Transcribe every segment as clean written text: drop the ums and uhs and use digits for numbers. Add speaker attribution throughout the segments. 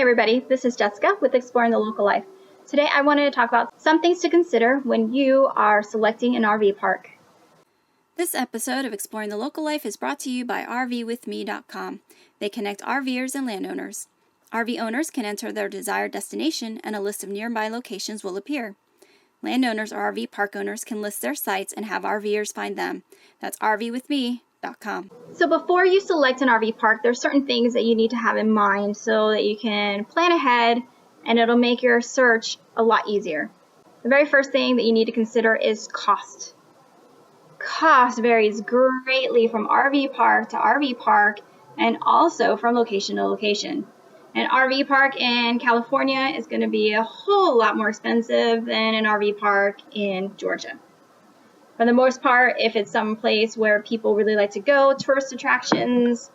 Speaker 1: everybody, this is Jessica with Exploring the Local Life. Today I wanted to talk about some things to consider when you are selecting an RV park.
Speaker 2: This episode of Exploring the Local Life is brought to you by RVwithme.com. They connect RVers and landowners. RV owners can enter their desired destination and a list of nearby locations will appear. Landowners or RV park owners can list their sites and have RVers find them. That's RVwithme.com.
Speaker 1: So before you select an RV park, there's certain things that you need to have in mind so that you can plan ahead and it'll make your search a lot easier. The very first thing that you need to consider is cost. Cost varies greatly from RV park to RV park and also from location to location. An RV park in California is going to be a whole lot more expensive than an RV park in Georgia. For the most part, if it's some place where people really like to go, tourist attractions,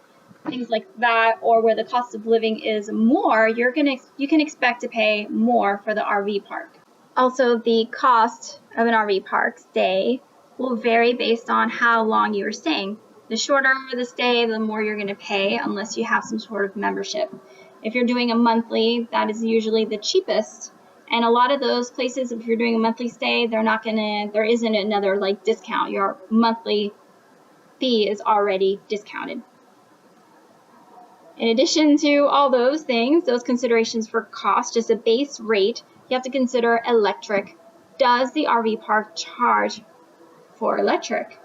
Speaker 1: things like that, or where the cost of living is more, you can expect to pay more for the RV park. Also, the cost of an RV park stay will vary based on how long you are staying. The shorter the stay, the more you're going to pay unless you have some sort of membership. If you're doing a monthly, that is usually the cheapest. And a lot of those places, if you're doing a monthly stay, there isn't another discount. Your monthly fee is already discounted. In addition to all those things, those considerations for cost, just a base rate, you have to consider electric. Does the RV park charge for electric?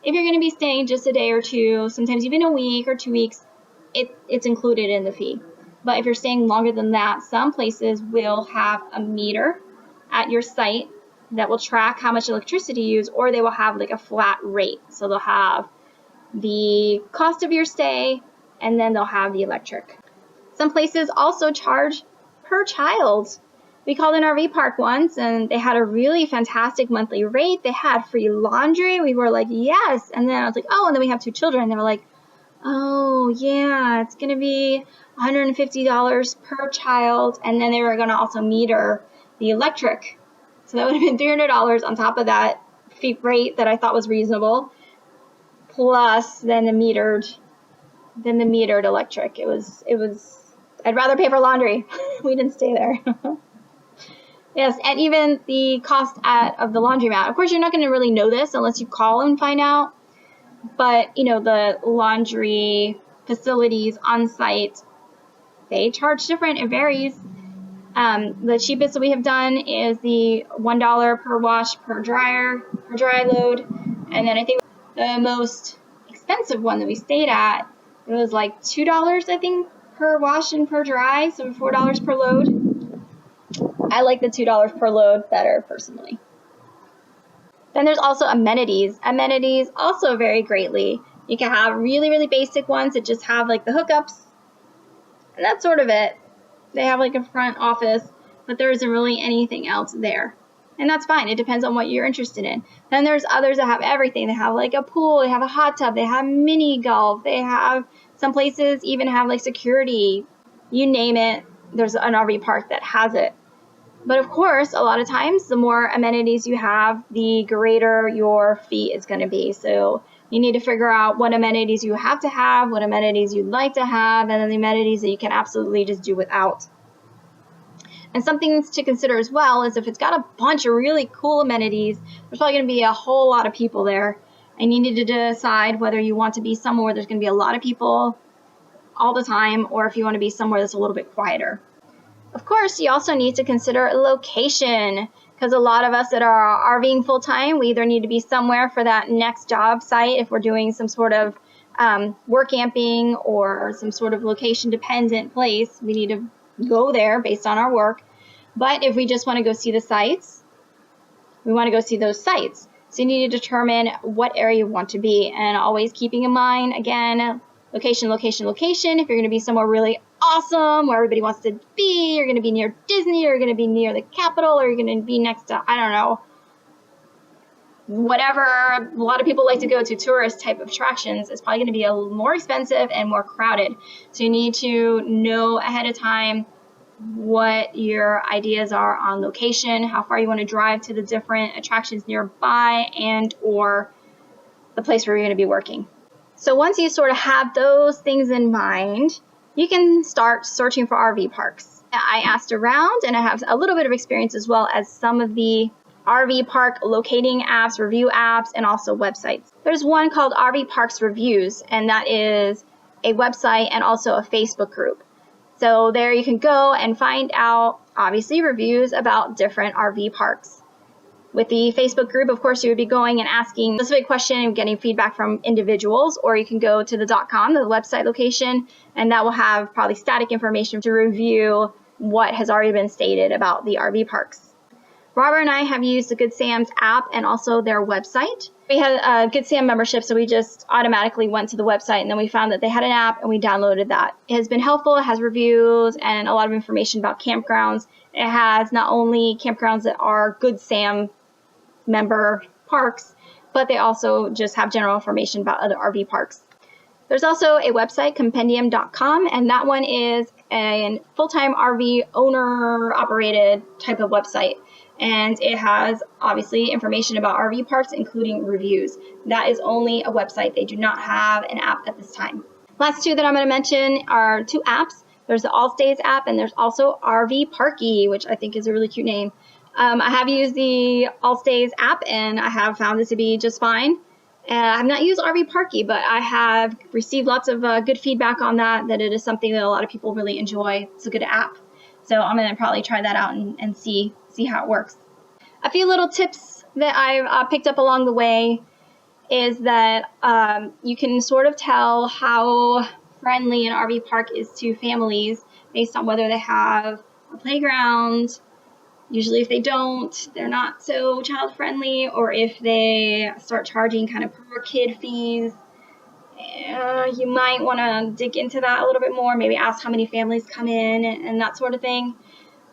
Speaker 1: If you're going to be staying just a day or two, sometimes even a week or 2 weeks, it's included in the fee. But if you're staying longer than that, some places will have a meter at your site that will track how much electricity you use, or they will have a flat rate. So they'll have the cost of your stay, and then they'll have the electric. Some places also charge per child. We called an RV park once, and they had a really fantastic monthly rate. They had free laundry. We were like, yes. And then I was like, oh, and then we have 2 children. They were like, oh, yeah, it's going to be $150 per child. And then they were going to also meter the electric. So that would have been $300 on top of that fee rate that I thought was reasonable, plus then the metered electric. It was. I'd rather pay for laundry. We didn't stay there. Yes, and even the cost of the laundromat. Of course, you're not going to really know this unless you call and find out. But, the laundry facilities on site, they charge different. It varies. The cheapest that we have done is the $1 per wash per dry load. And then I think the most expensive one that we stayed at, it was like $2, I think, per wash and per dry, so $4 per load. I like the $2 per load better, personally. Then there's also amenities. Amenities also vary greatly. You can have really, really basic ones that just have the hookups, and that's sort of it. They have a front office, but there isn't really anything else there. And that's fine. It depends on what you're interested in. Then there's others that have everything. They have a pool, they have a hot tub, they have mini golf, they have, some places even have security. You name it, there's an RV park that has it. But of course, a lot of times, the more amenities you have, the greater your fee is going to be. So you need to figure out what amenities you have to have, what amenities you'd like to have, and then the amenities that you can absolutely just do without. And some things to consider as well is if it's got a bunch of really cool amenities, there's probably going to be a whole lot of people there. And you need to decide whether you want to be somewhere where there's going to be a lot of people all the time, or if you want to be somewhere that's a little bit quieter. Of course, you also need to consider location, because a lot of us that are RVing full-time, we either need to be somewhere for that next job site if we're doing some sort of work camping or some sort of location-dependent place. We need to go there based on our work. But if we just want to go see the sites, we want to go see those sites. So you need to determine what area you want to be, and always keeping in mind, again, location, location, location. If you're going to be somewhere really awesome where everybody wants to be, you're going to be near Disney, or you're going to be near the Capitol, or you're going to be next to, I don't know, whatever a lot of people like to go to, tourist type of attractions, it's probably going to be a little more expensive and more crowded. So you need to know ahead of time what your ideas are on location, how far you want to drive to the different attractions nearby, and or the place where you're going to be working. So once you sort of have those things in mind, you can start searching for RV parks. I asked around, and I have a little bit of experience as well as some of the RV park locating apps, review apps, and also websites. There's one called RV Parks Reviews, and that is a website and also a Facebook group. So there you can go and find out, obviously, reviews about different RV parks. With the Facebook group, of course, you would be going and asking a specific question and getting feedback from individuals, or you can go to the .com, the website location, and that will have probably static information to review what has already been stated about the RV parks. Robert and I have used the Good Sam's app and also their website. We had a Good Sam membership, so we just automatically went to the website, and then we found that they had an app, and we downloaded that. It has been helpful. It has reviews and a lot of information about campgrounds. It has not only campgrounds that are Good Sam member parks, but they also just have general information about other RV parks. There's also a website, compendium.com, and that one is a full-time RV owner-operated type of website. And it has, obviously, information about RV parks, including reviews. That is only a website. They do not have an app at this time. Last two that I'm going to mention are two apps. There's the All Stays app, and there's also RV Parky, which I think is a really cute name. I have used the All Stays app, and I have found it to be just fine. I have not used RV Parky, but I have received lots of good feedback on that it is something that a lot of people really enjoy. It's a good app. So I'm going to probably try that out and see how it works. A few little tips that I've picked up along the way is that you can sort of tell how friendly an RV park is to families based on whether they have a playground. Usually if they don't, they're not so child friendly, or if they start charging kind of per kid fees. You might want to dig into that a little bit more, maybe ask how many families come in and that sort of thing.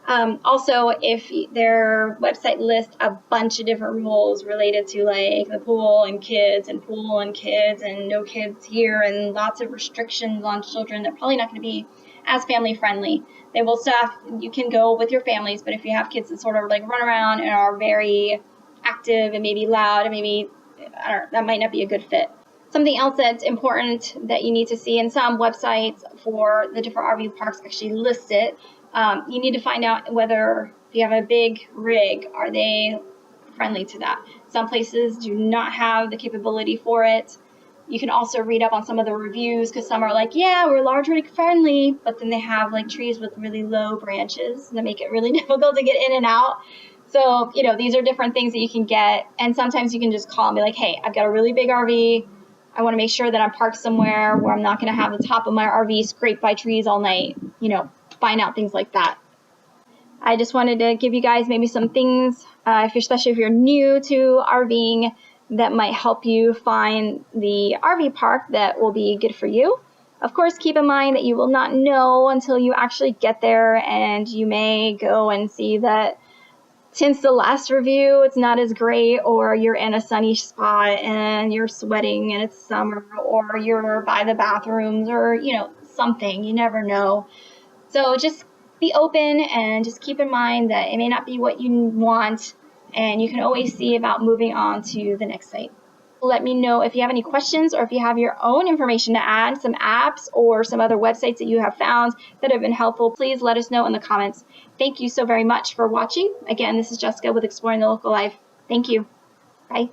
Speaker 1: Also, if their website lists a bunch of different rules related to like the pool and kids and no kids here and lots of restrictions on children, they're probably not going to be as family friendly. They will staff, you can go with your families, but if you have kids that sort of like run around and are very active and maybe loud and maybe, that might not be a good fit. Something else that's important that you need to see, in some websites for the different RV parks actually list it. You need to find out whether if you have a big rig, are they friendly to that? Some places do not have the capability for it. You can also read up on some of the reviews, because some are like, yeah, we're large rig friendly, but then they have like trees with really low branches that make it really difficult to get in and out. So, these are different things that you can get. And sometimes you can just call and be like, hey, I've got a really big RV. I want to make sure that I'm parked somewhere where I'm not going to have the top of my RV scraped by trees all night. Find out things like that. I just wanted to give you guys maybe some things, especially if you're new to RVing, that might help you find the RV park that will be good for you. Of course, keep in mind that you will not know until you actually get there, and you may go and see that since the last review, it's not as great, or you're in a sunny spot and you're sweating and it's summer, or you're by the bathrooms, or, something. You never know. So just be open and just keep in mind that it may not be what you want, and you can always see about moving on to the next site. Let me know if you have any questions, or if you have your own information to add, some apps or some other websites that you have found that have been helpful. Please let us know in the comments. Thank you so very much for watching. Again, this is Jessica with Exploring the Local Life. Thank you. Bye.